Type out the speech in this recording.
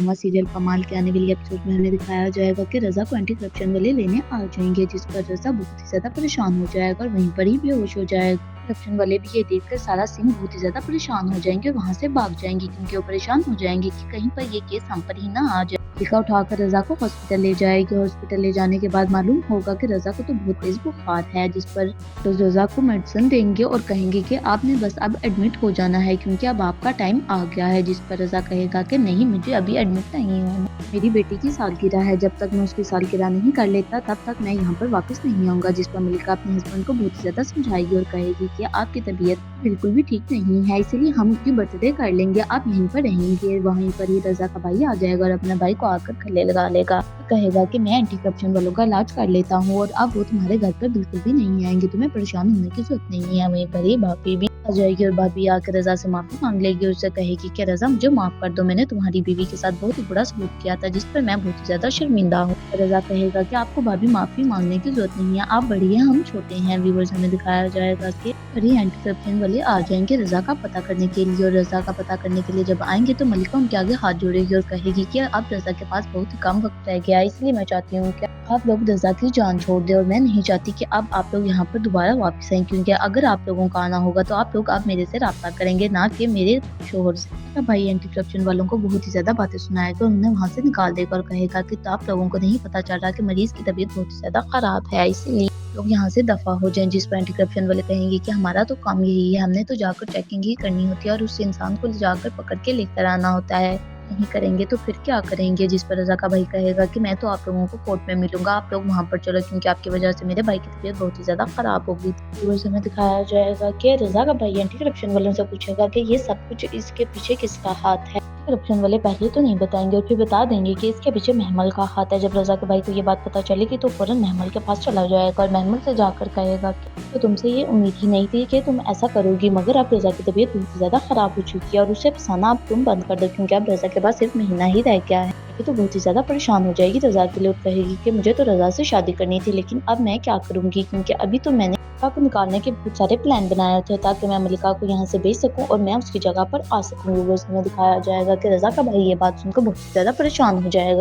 Drama serial कमाल के आने वाले एपिसोड में हमें दिखाया जाएगा कि रज़ा को एंटी करप्शन वाले लेने आ जाएंगे, जिस पर रज़ा बहुत ही ज़्यादा परेशान हो जाएगा और वहीं पर ही बेहोश हो जाएगा। करप्शन वाले भी ये देखकर सारा सिंह बहुत ही ज़्यादा परेशान हो जाएंगे और वहाँ से भाग जाएंगे, क्योंकि वो परेशान हो जाएंगे कि कहीं पर ये केस हम पर ही ना आ जाए। टीका उठाकर रज़ा को हॉस्पिटल ले जाएगी। हॉस्पिटल ले जाने के बाद मालूम होगा कि रज़ा को तो बहुत तेज बुखार है, जिस पर तो रज़ा को मेडिसिन देंगे और कहेंगे कि आपने बस अब एडमिट हो जाना है, क्योंकि अब आपका टाइम आ गया है। जिस पर रज़ा कहेगा कि नहीं, मुझे अभी एडमिट नहीं होना, मेरी बेटी की सालगिरह है, जब तक मैं उसकी सालगिरह नहीं कर लेता तब तक मैं यहाँ पर वापस नहीं आऊँगा। जिस पर मलिका अपने हस्बैंड को बहुत ज़्यादा समझाएगी और कहेगी कि आपकी तबीयत बिल्कुल भी ठीक नहीं है, इसीलिए हम उसकी बर्थडे कर लेंगे, आप यहीं पर रहेंगे। वहीं पर ही रज़ा का भाई आ जाएगा और अपने भाई को आकर गले लगा लेगा, कहेगा कि मैं एंटी करप्शन वालों का इलाज कर लेता हूँ और अब वो तुम्हारे घर पर बिल्कुल भी नहीं आएंगे, तुम्हें परेशान होने की जरूरत नहीं है। वहीं पर ही भाभी भी आ जाएगी और भाभी आकर रज़ा से माफी मांग लेगी और उससे कहेगी कि रज़ा, मुझे माफ कर दो, मैंने तुम्हारी बीवी के साथ बहुत ही बुरा सलूक किया था, जिस पर मैं बहुत ही ज्यादा शर्मिंदा हूँ। रज़ा कहेगा कि आपको भाभी माफी मांगने की जरूरत नहीं है, आप बड़ी हैं, हम छोटे हैं। व्यूअर्स हमें दिखाया जाएगा कि एंटी करप्शन वाले आ जाएंगे रज़ा का पता करने के लिए, और रज़ा का पता करने के लिए जब आएंगे तो मलिका उनके आगे हाथ जोड़ेगी और कहेगी कि अब रज़ा के पास बहुत ही कम वक्त रह गया है, इसलिए मैं चाहती हूँ कि आप लोग रज़ा की जान छोड़ दे और मैं नहीं चाहती कि अब आप लोग यहाँ पर दोबारा वापस आए, क्योंकि अगर आप लोगों का आना होगा तो आप लोग अब मेरे से राब्ता करेंगे, ना कि मेरे शोहर से। भाई एंटी करप्शन वालों को बहुत ही ज्यादा बातें सुनाएगा, उन्हें वहाँ से निकाल देगा और कहेगा कि आप लोगों को नहीं पता चल रहा कि मरीज की तबीयत बहुत ही ज्यादा खराब है, इसीलिए लोग यहाँ से दफा हो जाएं। जिस पर एंटी करप्शन वाले कहेंगे कि हमारा तो काम यही है, हमने तो जाकर चेकिंग ही करनी होती है और उस इंसान को जाकर पकड़ के लेकर आना होता है, नहीं करेंगे तो फिर क्या करेंगे। जिस पर रज़ा का भाई कहेगा कि मैं तो आप लोगों को कोर्ट में मिलूंगा, आप लोग वहां पर चलो, क्योंकि आपकी वजह से मेरे भाई की तबीयत बहुत ही ज्यादा खराब होगी। हमें दिखाया जाएगा कि रज़ा का भाई एंटी करप्शन वालों से पूछेगा कि ये सब कुछ इसके पीछे किसका हाथ है। करप्शन वाले पहले तो नहीं बताएंगे और फिर बता देंगे कि इसके पीछे महमल का हाथ है। जब रज़ा के भाई को ये बात पता चलेगी तो फौरन महमल के पास चला जाएगा और महमल से जाकर कहेगा कि तो तुमसे ये उम्मीद ही नहीं थी कि तुम ऐसा करोगी, मगर अब रज़ा की तबीयत बहुत ज्यादा खराब हो चुकी है और उसे फंसाना अब तुम बंद कर दो, क्योंकि अब रज़ा के पास सिर्फ महीना ही रह गया है। तो बहुत ही ज्यादा परेशान हो जाएगी रज़ा के लिए और कहेगी कि मुझे तो रज़ा से शादी करनी थी, लेकिन अब मैं क्या करूंगी, क्योंकि अभी तो मैंने मलिका को निकालने के बहुत सारे प्लान बनाए थे ताकि मैं मलिका को यहाँ से भेज सकूं और मैं उसकी जगह पर आ सकूंगी। वो उसमें दिखाया जाएगा कि रज़ा का भाई ये बात सुनकर बहुत ज्यादा परेशान हो जाएगा।